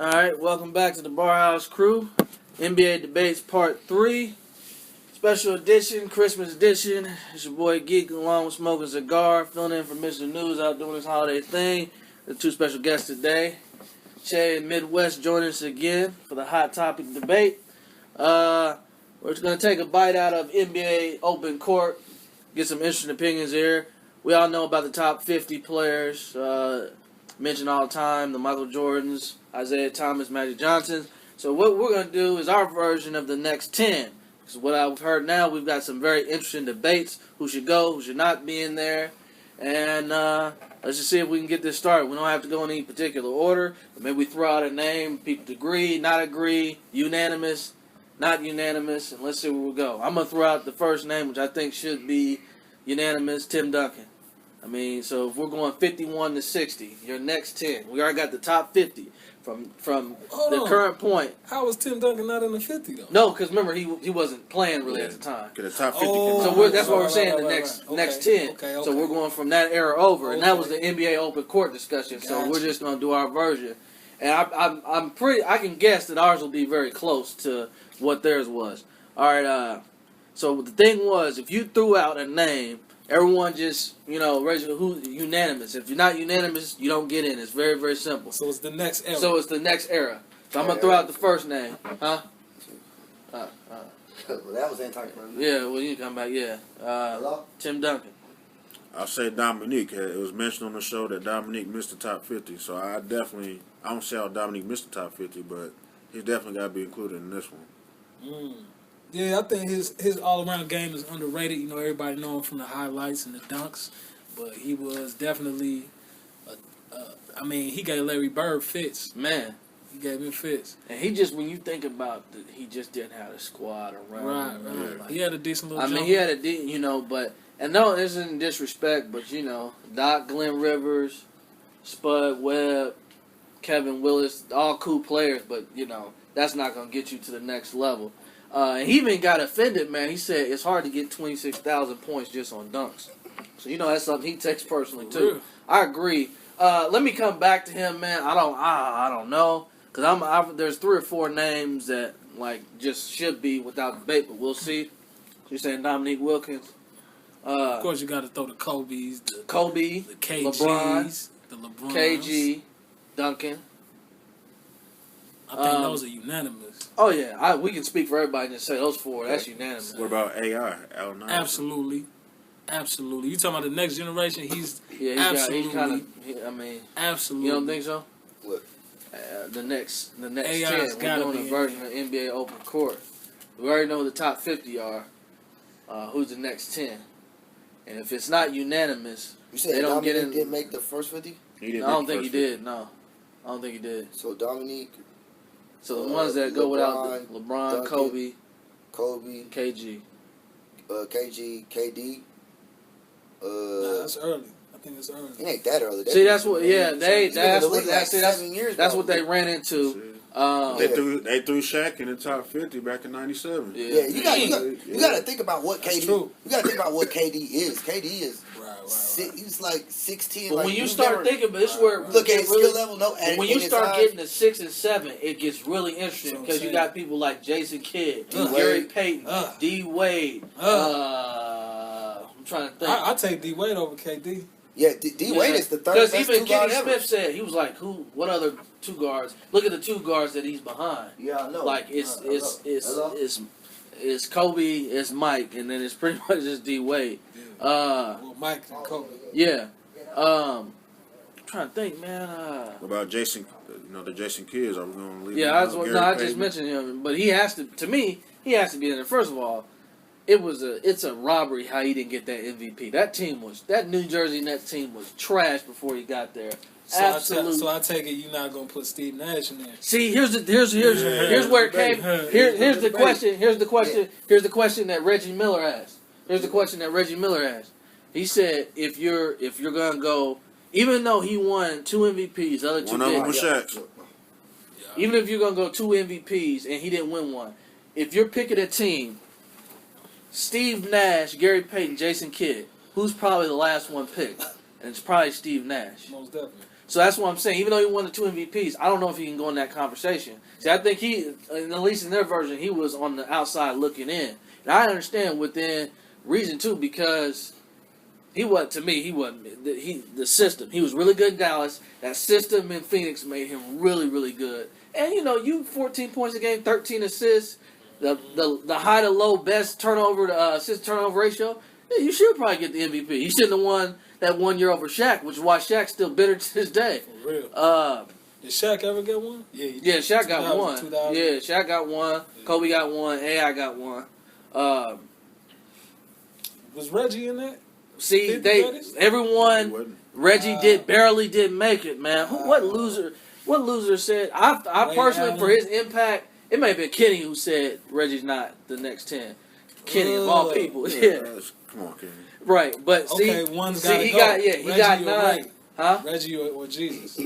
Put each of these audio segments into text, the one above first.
Alright, welcome back to the Barhouse Crew. NBA Debates Part 3. Special edition, Christmas edition. It's your boy Geek along with Smoking Cigar, filling in for Mr. News out doing this holiday thing. The two special guests today, Che and Midwest, joining us again for the hot topic debate. We're just going to take a bite out of NBA Open Court, get some interesting opinions here. We all know about the top 50 players, mentioned all the time, the Michael Jordans, Isaiah Thomas, Magic Johnson. So what we're going to do is our version of the next 10. Because what I've heard now, we've got some very interesting debates. Who should go, who should not be in there. And let's just see if we can get this started. We don't have to go in any particular order. But maybe we throw out a name, people agree, not agree, unanimous, not unanimous, and let's see where we go. I'm going to throw out the first name, which I think should be unanimous, Tim Duncan. I mean, so if we're going 51 to 60, your next 10. We already got the top 50 from the current point. How was Tim Duncan not in the 50 though? No, because remember he wasn't playing really at the time. The top 50. So that's what we're saying. The next 10. Okay. So we're going from that era over, and that was the NBA Open Court discussion. Gotcha. So we're just going to do our version, and I can guess that ours will be very close to what theirs was. All right. So the thing was, if you threw out a name, everyone just, raise who unanimous. If you're not unanimous, you don't get in. It's very, very simple. So it's the next era. So I'm going to throw out the first name. Huh? Well, that was anti-criminal. Yeah, well, you can come back, yeah. Hello? Tim Duncan. I'll say Dominique. It was mentioned on the show that Dominique missed the top 50. So I don't say how Dominique missed the top 50, but he's definitely got to be included in this one. Yeah, I think his all-around game is underrated. Everybody know him from the highlights and the dunks, but he was definitely, he gave Larry Bird fits. Man. He gave him fits. And he just, when you think about he just didn't have a squad around. Right. Like, he had a decent little jump. He had a but, and no, this isn't disrespect, but, Doc, Glenn Rivers, Spud Webb, Kevin Willis, all cool players, but, that's not going to get you to the next level. And he even got offended, man. He said it's hard to get 26,000 points just on dunks. So, that's something he takes personally, too. Really? I agree. Let me come back to him, man. I don't know. Because there's 3 or 4 names that, just should be without debate, but we'll see. You're saying Dominique Wilkins. Of course, you got to throw the Kobe's, the KG's, LeBron, the LeBrons. KG, Duncan. I think those are unanimous. Oh, yeah. We can speak for everybody and just say those 4. That's unanimous. What about AI? Allen Iverson? Absolutely. You talking about the next generation? He's absolutely. Absolutely. You don't think so? What? The next AI's 10. We're doing a version of NBA Open Court. We already know who the top 50 are. Who's the next 10? And if it's not unanimous, You said they don't Dominique get in. didn't make the first 50? He didn't I don't make the think he first did. No, I don't think he did. So Dominique, So the ones that go without LeBron, LeBron, Duncan, Kobe, KG, KG. KD. Nah, that's early. I think it's early. It ain't that early. See, that's what. Yeah, that's what they years. ran into. They Yeah. threw Shaq in the top 50 back in '97. Yeah, you got to think about what That's KD. true. You got to think about what KD is. KD is. Right. He's like 16. But when you start thinking, but this is where look at his really, skill level. No, when you start getting to 6 and 7, it gets really interesting because you got people like Jason Kidd, Gary Payton, D Wade. I'm trying to think. I take D Wade over KD. Yeah, D Wade is the third best because even two guard Kenny ever. Smith said he was like, what other 2 guards? Look at the 2 guards that he's behind. Yeah, I know. Like it's Kobe, it's Mike, and then it's pretty much just D Wade. Well, Mike and Kobe. Yeah. I'm trying to think, man. What about Jason? The Jason Kidd? Are we going to leave? Yeah, I just mentioned him, but he has to. To me, he has to be in there. First of all, it's a robbery how he didn't get that MVP. That New Jersey Nets team was trash before he got there. Absolutely. So I take it you're not gonna put Steve Nash in there. See, here's where it came. Here's the question. Here's the question that Reggie Miller asked. He said, if you're gonna go, even though he won 2 MVPs, the other 2 One of them didn't. was Shaq. Even if you're gonna go 2 MVPs and he didn't win one, if you're picking a team, Steve Nash, Gary Payton, Jason Kidd, who's probably the last one picked? And it's probably Steve Nash. Most definitely. So that's what I'm saying. Even though he won the 2 MVPs, I don't know if he can go in that conversation. See, I think he, at least in their version, he was on the outside looking in. And I understand within reason too, because he wasn't, to me, he wasn't. The system. He was really good in Dallas. That system in Phoenix made him really, really good. And you 14 points a game, 13 assists, the high to low best turnover to assist turnover ratio. Yeah, you should probably get the MVP. He shouldn't have won that 1 year over Shaq, which is why Shaq's still bitter to this day. For real. Did Shaq ever get one? Yeah, he did. Yeah, Shaq got one. 2000. Yeah, Shaq got one. Kobe got one. AI got one. Was Reggie in that? See, 50 credits? everyone, Reggie barely did make it, man. What loser said? I Ray personally, Allen. for his impact, it may have been Kenny who said Reggie's not the next 10. Kenny of all people, yeah. Come on, Kenny. Right, but Okay, see, one's got to he go. got he Reggie got or 9, Ray? huh? Reggie or Jesus?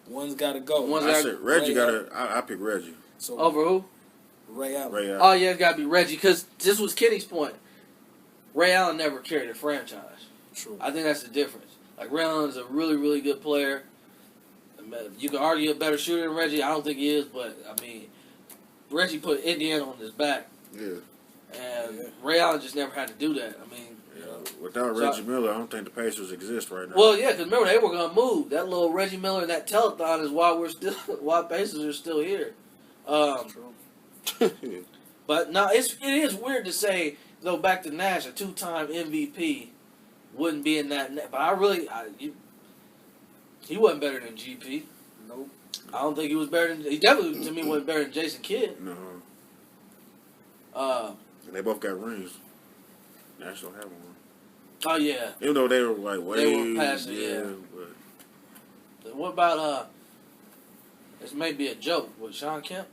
One's got to go. One's I got- said Reggie Ray got Allen. to. I pick Reggie. So Over who? Ray Allen. Ray Allen. Oh yeah, it got to be Reggie because this was Kenny's point. Ray Allen never carried a franchise. True. I think that's the difference. Like Ray Allen is a really, really good player. You can argue a better shooter than Reggie. I don't think he is, but I mean, Reggie put Indiana on his back, Yeah. and Ray Allen just never had to do that. I mean, Without So- Reggie Miller, I don't think the Pacers exist right now. well, yeah, because remember they were gonna move. That little Reggie Miller and that telethon is why Pacers are still here. True. But no, it is weird to say though. Back to Nash, a 2-time MVP wouldn't be in that. But he wasn't better than GP. Nope. I don't think he was better than. He definitely to me wasn't better than Jason Kidd. No. Uh, And they both got rings. Nash don't have one. oh yeah. Even though they were like way. They were past it, yeah. But What about this may be a joke with Sean Kemp.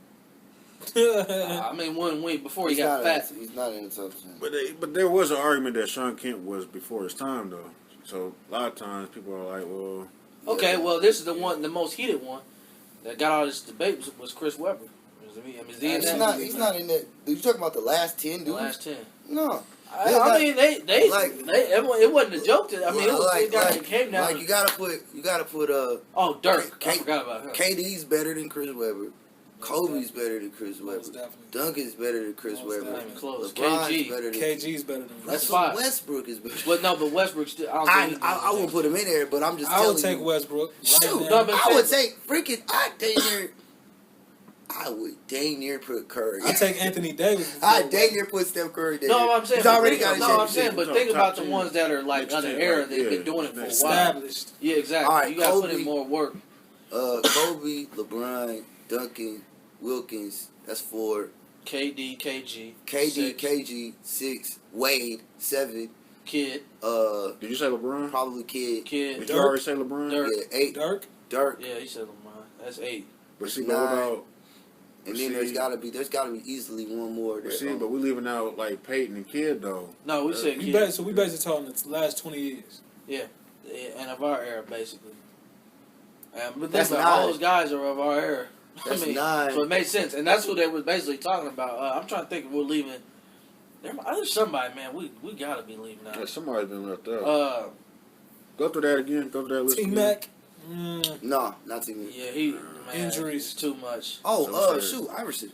I mean, one week before he got fat. He's not in the top 10. but there was an argument that Sean Kemp was before his time though. So a lot of times people are like, well, Okay, well, this is the most heated one that got all this debate was Chris Webber. I mean, is he in that? He's not in that. You talking about the last 10 dudes? The last 10. No. I mean, they it wasn't a joke. I mean, it was like, the guy that came down. Like you gotta put Oh, Dirk. I forgot about him. KD's better than Chris Webber. Kobe's better than Chris Webber. Most definitely. Duncan's better than Chris Most Webber. definitely. Close. LeBron's KG. better than KG's better than That's Russell fine. Westbrook is better. But Westbrook still. I won't put him in there, but I'm just I telling would take you. Westbrook. Shoot, now. No, but I would say freaking. I would dang near put Curry. I take Anthony Davis. before I dang Westbrook. near put Steph Curry there. No, I'm saying. He's already but got his No, I'm saying, championship. but think Top about the 10. ones that are like Next under 10, era. right? They've been Yeah. doing it for a while. Established. Yeah, exactly. All right, You got to put in Kobe. more work. Kobe, LeBron, Duncan, Wilkins. That's 4. KD, KG, KD, 6, KG 6. Wade 7. Kid, did you say LeBron? Probably Kid. Kid. Did you Dirk. already say LeBron? Dirk. Yeah, 8. Dirk. Dirk. Yeah, he said LeBron. That's 8. But see, but 9. what about? And See- then there's gotta be easily one more. But see, but we leaving out like Peyton and Kidd though. No, we said We Kid. so we basically talking the last 20 years. Yeah, and of our era, basically. But That's that's all 9. those guys are of our era. That's I mean, 9. so it made sense, and that's what they was basically talking about. I'm trying to think if we're leaving. There's somebody, man. We gotta be leaving Yeah, out. somebody's been left out. Go through that again. Go through that list. T again. Mac. No, not to me. Yeah, he man, Injuries. it's too much. Oh, So shoot, Iverson.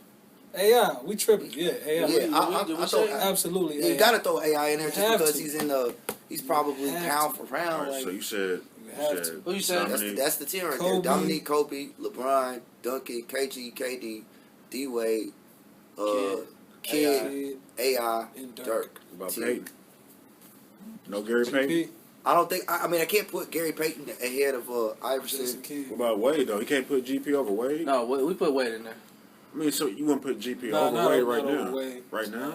AI. We tripping. Yeah, AI. Yeah, I we thought say- Absolutely. you AI. gotta throw AI in there just Have because to. he's probably Have pound to. for All pound. right, Like, so you said. have to. Who you saying? that's Dominique. the 10 right Kobe. there. Dominique, Kobe, LeBron, Duncan, KG, KD, D Wade, Kid, AI, And Dirk. Dirk. About 10. Peyton. No Gary Payton. GP. I don't think. I mean, I can't put Gary Payton ahead of Jason Iverson. Kidd. What about Wade though? You can't put GP over Wade. No, we put Wade in there. I mean, so you wouldn't put GP Nah, over not Wade over- right not now? over Wade. Right now?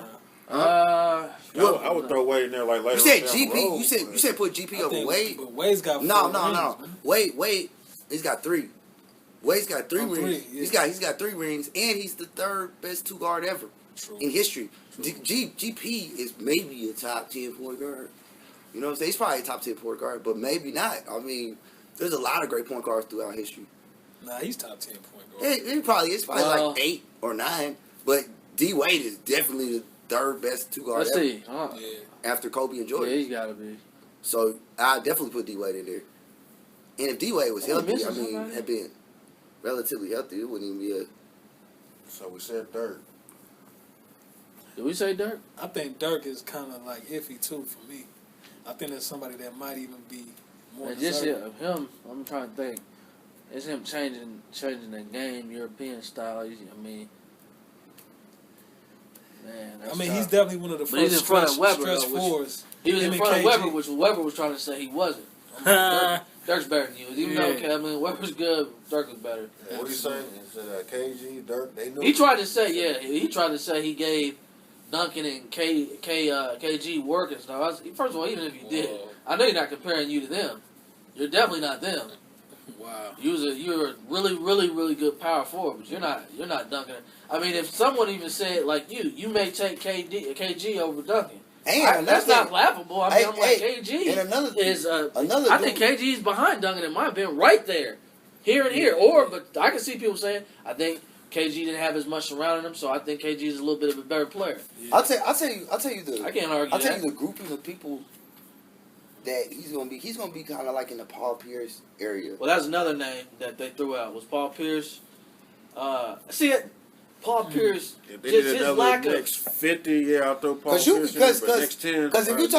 What? I would throw Wade in there like later. You said on down the GP. road, You said put GP I over think- Wade. But Wade's got No. 4 rings, man. Wade. He's got 3. Wade's got 3 Oh, rings. 3, yeah. He's got 3 rings, and he's the 3rd best 2 guard ever True. in history. GP is maybe a top 10 point guard. You know what I'm saying? He's probably a top 10 point guard, but maybe not. I mean, there's a lot of great point guards throughout history. Nah, he's top 10 point guard. It's probably Well- like 8 or 9, but D Wade is definitely the 3rd best 2 guard Let's ever see. Yeah. after Kobe and Yeah, Jordan. he's gotta be. So I definitely put D Wade in there. And if D-Wade was Oh, healthy, missing I mean, somebody? had been relatively healthy, it wouldn't even be a. So we said Dirk. Did we say Dirk? I think Dirk is kind of like iffy too for me. I think there's somebody that might even be more And just deserving. him. I'm trying to think. It's him changing the game, European style. I mean, man. That's I mean, tough. he's definitely one of the But he's first in front of stretch Webber, though, which- fours. He was him in and front of KG. Webber, which Webber was trying to say he wasn't. Dirk's better than you. Even though, Yeah. I mean, Webber's good, Dirk was better. What do you say? Is it KG, Dirk? They knew. He tried to say, he tried to say he gave Duncan and KG work and stuff. First of all, even if you did, Whoa. I know you're not comparing you to them. You're definitely not them. Wow. You're a really, really, really good power forward, but you're not Duncan. I mean, if someone even said like you may take KG over Duncan. And That's another not laughable. I mean, I'm like KG and another is another. I think KG's behind Duncan in my opinion, right there, here and here. Or, but I can see people saying I think KG didn't have as much surrounding him, so I think KG is a little bit of a better player. I'll tell you the. I can't argue I'll tell that. you the grouping of people that he's gonna be. He's gonna be kind of like in the Paul Pierce area. Well, that's another name that they threw out was Paul Pierce. See it, Paul Pierce. If they Just did his another lack of. next 50, yeah, I'll throw Paul Because Pierce in, but next 10. if you're right,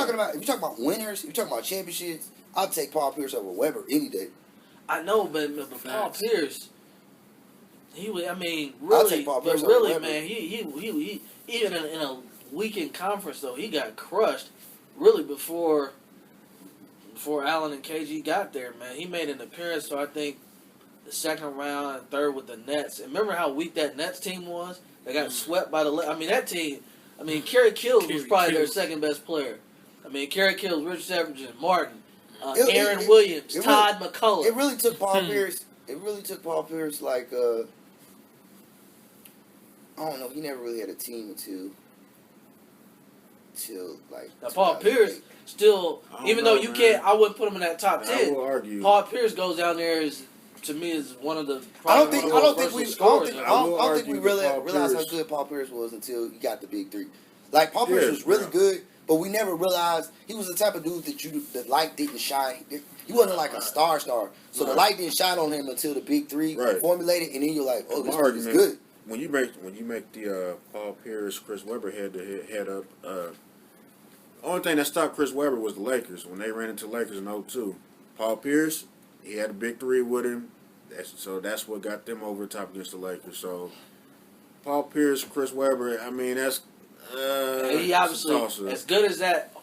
talking about winners, if you're talking about championships, I'll take Paul Pierce over Webber any day. I know, but Paul Facts. Pierce. He was. I mean, I'll really, take Paul but Pierce over really, Webber. man, he even in a weekend conference though, he got crushed. Really before Allen and KG got there, man, he made an appearance. So I think the second round and third with the Nets. And remember how weak that Nets team was? They got swept by the. I mean, that team. I mean, Kerry Kills was Kerry probably their Kills. second best player. I mean, Kerry Kills, Rich Severson, Martin, It- Aaron Williams, it Todd McCullough. It really took Paul Pierce. It really took Paul Pierce like I don't know. He never really had a team until like. Now, Paul 2008. Pierce still, I don't even know, though you man. can't, I wouldn't put him in that top I 10. will argue. Paul Pierce goes down there as, to me, is one of the. I don't probably think one I of the don't think most we I don't versatile think, scorers. I don't, will I don't think we argue really that Paul realized how Pierce- good Paul Pierce was until he got the big three. Like Paul Pierce Yeah, was really yeah. good, but we never realized he was the type of dude that the light didn't shine. He wasn't like a star, so the Right. light didn't shine on him until the big three Right. formulated, and then you're like, oh, My this dude is argument- good. When you make the Paul Pierce, Chris Webber head up. Only thing that stopped Chris Webber was the Lakers when they ran into Lakers in 02. Paul Pierce, he had a big three with him. That's what got them over the top against the Lakers. So Paul Pierce, Chris Webber, I mean that's And he it's a obviously, toss-up. as good as that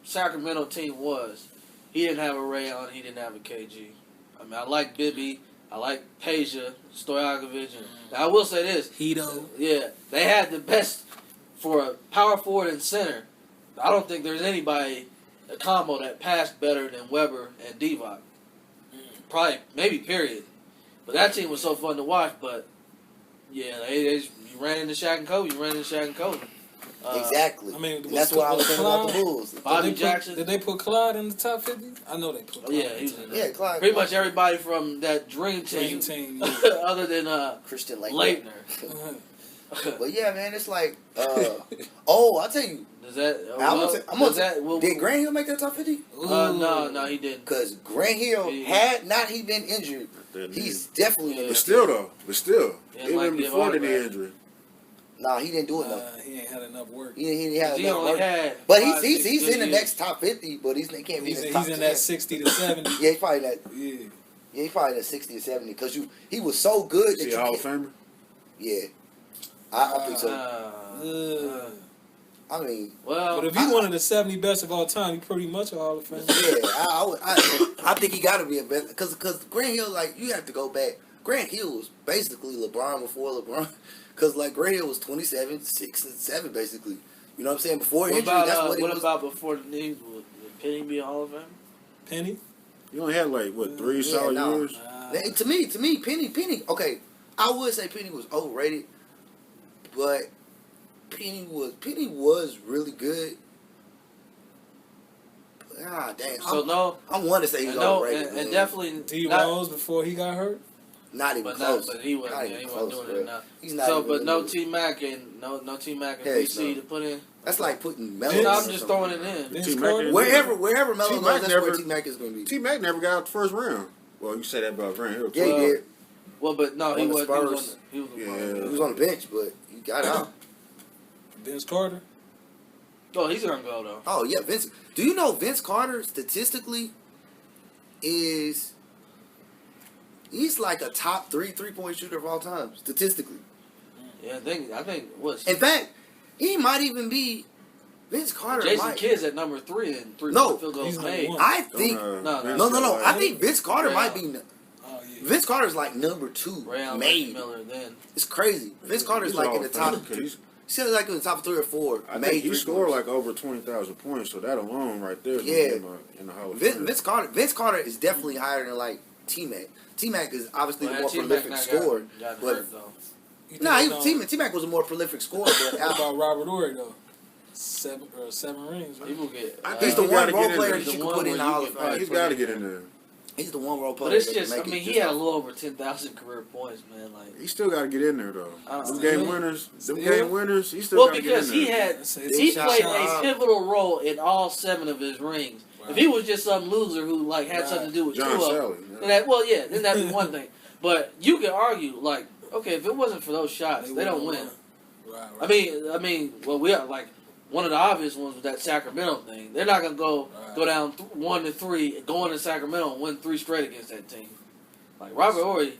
Sacramento team was, he didn't have a Ray Allen, he didn't have a KG. I mean, I like Bibby, I like Peja, Stojakovic. And now, I will say this. Hito. Yeah, they had the best for a power forward and center. I don't think there's anybody, a combo that passed better than Weber and Divac. Probably, maybe period. But that team was so fun to watch. But yeah, you ran into Shaq and Kobe. Exactly. I mean, and that's what I was saying about the Clyde- Bulls. Bobby Did they Jackson. Did they put Clyde in the top 50? I know they put Clyde. Yeah, in he the was top in Yeah, Clyde. Pretty much everybody from that dream team, Dream team. other than Christian Laettner. Leitner. But yeah, man, it's like, I'll tell you, Does that? I'm gonna does that? Will, did Grant Hill make that top 50? no, he didn't. Because Grant Hill, Yeah. had not he been injured, he's definitely Yeah. But still, Yeah, even like give before the autograph. injury. Nah, he didn't do enough. He ain't had enough work. He didn't have He enough only work. had. But 5, 6 he's good in the years. next top 50, but he can't be He's in the in, top he's in 10. that 60 to 70. Yeah, he's probably that. Yeah. Yeah, he's probably that 60 or 70 because he was so good that See, you Hall of can't. Famer. Yeah, I think so. Uh, I mean, Well, but if he's one of the 70 best of all time, he's pretty much a Hall of Fame. yeah, I think he got to be a best because Grant Hill, like, you have to go back. Grant Hill was basically LeBron before LeBron because like Grant Hill was 27, 6 and 7 basically. You know what I'm saying? Before what injury, about that's what it what was. about before the knee? Would Penny be a Hall of Fame? Penny? You only had like what 3 Yeah, solid no. years. To me, Penny. Okay, I would say Penny was overrated, but Penny was really good. But, dang. So I want to say he's no, overrated. and man. definitely D not, Rose before he got hurt? not even but close. not, but he wasn't. Not Yeah, even he wasn't close, doing it bro. now. He's not So, even but no really- T Mac and no T Mac and Heck BC no. to put in. That's like putting Melo. Vince- No, or I'm just throwing something. it in. Vince T-Mac Carter? and- Wherever Melo T-Mac goes, that's never- where T Mac is going to be. T Mac never got out the first round. Well, you say that about Grant Hill. Yeah, too. he did. Well, but no, he On the was. Spurs. He was on the Yeah. He was on the bench, but he got out. Vince Carter. Oh, he's gonna go though. Oh yeah, Vince. Do you know Vince Carter statistically he's like a top 3-point shooter of all time statistically. Yeah, I think what's In fact, he might even be Vince Carter. Jason might, Kidd's at number 3 in No, field goals he's number made. one. I think no. I think Vince Carter Ray might Allen. be. Oh yeah. Vince Carter's like number 2 Ray Allen, made. Miller, then It's crazy. Vince Carter's like in the top. He's like in the top 3 or 4. I made think he three scored pointers. like over 20,000 points, so that alone right there is Yeah. in the Hall of Fame. Vince Carter is definitely higher than like T-Mac. T-Mac is obviously the more prolific scorer. Got but- hurt, though. You Nah, think T-Mac was a more prolific scorer. But How about Robert Ory though? 7 rings. Right? People get. I he's think the he one gotta role get in player there. that He's you the can one put in where the you Hall can of probably Fame. He's got to get in there. He's the one role player. But it's that can just, make I mean, it he just had a off. little over 10,000 career points, man. Like, He still got to get in there though. Them Still? game winners, Still? he still well, got to get in because there. he had, That's he it. played Shout a pivotal role in all 7 of his rings. Right. If he was just some loser who like had Right. something to do with John 2 of them, Sally. then then that'd be one thing. But you could argue, like, okay, if it wasn't for those shots, they don't win. Right. I mean, well, we are like one of the obvious ones was that Sacramento thing. They're not gonna go down 1-3, go into Sacramento and win 3 straight against that team. Like Robert Ory,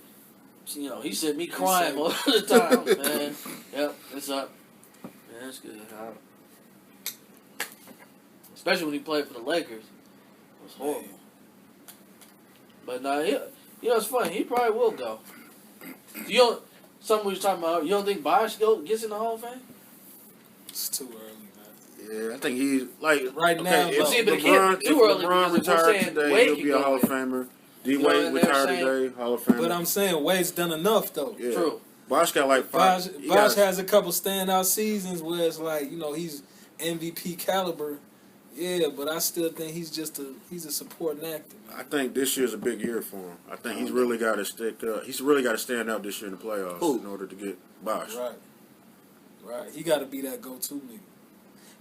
he sent me crying most of the time, man. Yep, it's up. Yeah, it's good. Especially when he played for the Lakers, it was horrible. But now, it's funny. He probably will go. Something we was talking about. You don't think Bosh gets in the Hall of Fame? It's too early, man. Yeah, I think he's like Right now, If but see, but it LeBron, can't be too early LeBron because if we're retired saying today, Wade he'll can be a go Hall of in. Famer. D You know, Wade and they're retired saying- today, Hall of Famer. But I'm saying Wade's done enough though. yeah. True. Bosh got like Bosh, 5. Bosh has a couple standout seasons where it's like he's MVP caliber. Yeah, but I still think he's a supporting actor. I think this year's a big year for him. I think he's really got to stick up. He's really got to stand out this year in the playoffs in order to get Bosh. Right. He got to be that go-to nigga.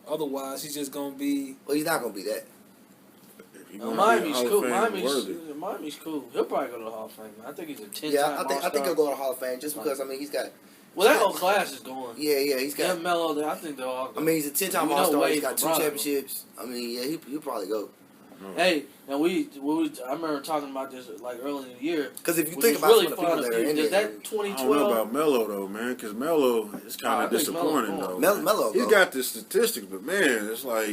Otherwise, he's just gonna be. Well, he's not gonna be that. If he wanna be Miami's Hall of cool. Fame worthy. Miami's cool. He'll probably go to the Hall of Fame. I think he's a 10-time Yeah, I think All-Star. he'll go to Hall of Fame just because he's got. Well, that whole class is going. Yeah, he's got. Him, Melo, I think they'll all go. I mean, he's a 10-time We know All-Star. He's Wade got 2 LeBron. championships. I mean, yeah, he'll probably go. Hey, and I remember talking about this like early in the year. Because if you which think was about really some of the fun people to that are see. in Does there, that I don't 2012? know about Melo though, man, because Melo is kind I of think disappointing Melo though. Melo, He's go. got the statistics, but man, it's like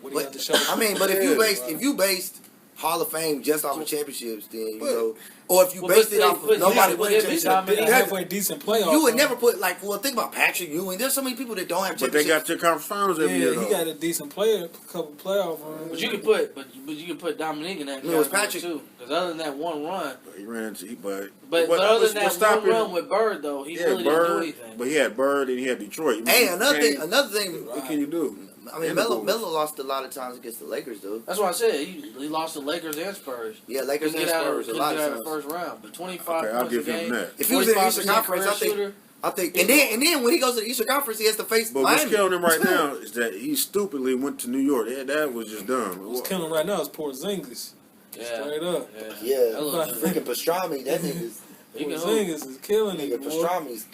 What he had to show. I mean, but if Yeah. you based Hall of Fame just off of championships, then But- or if you Well, based but it off they- of nobody but winning they- championships, Dominique- a halfway decent playoff. you would run. never put think about Patrick Ewing. There's so many people that don't have but they championships. got to conference finals every year Yeah, though. he got a decent couple playoff runs. But you could put Dominique in that No, it was category Patrick. too. Because other than that one run, He ran into but other than that one stopping- run with Bird though, he really Bird, didn't do anything. but he had Bird and he had Detroit. Hey, You another can't- thing. What can you do? I mean, And the Melo Bulls. lost a lot of times against the Lakers, though. That's what I said. He lost to Lakers and Spurs. Yeah, Lakers Couldn't and get out Spurs a couldn't lot get out of of the times. first round. But 25 Okay, I'll points a give him game. that. If he was in the Eastern 45% Conference, I career shooter. think, and then when he goes to the Eastern Conference, he has to face But what's Miami. killing him right now is that he stupidly went to New York. That was just dumb. What's killing him right now is Porzingis. Yeah. Straight up. Yeah, That looks good. freaking Pastrami, that nigga's He can hoop. Porzingis is killing nigga it. boy. Pastrami's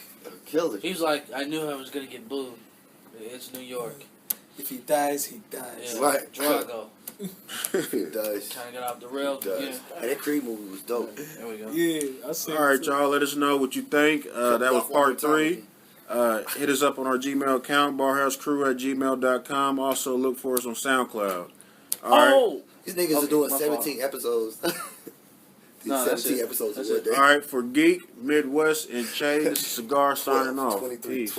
killed it. He was like, I knew I was going to get booed. It's New York. If he dies, he dies. Yeah. Right. Drago. He does. Trying to get off the rails He does. again. Hey, that Creed movie was dope. There we go. Yeah, I see. All right, y'all. Let us know what you think. That was part 3. Hit us up on our Gmail account, barhousecrew@gmail.com. Also, look for us on SoundCloud. All right. Oh! These niggas Okay, are doing my 17 episodes. No, that's 17 it. episodes That's of it. one day. All right. For Geek, Midwest, and Che, this is Cigar signing off. 23. Peace.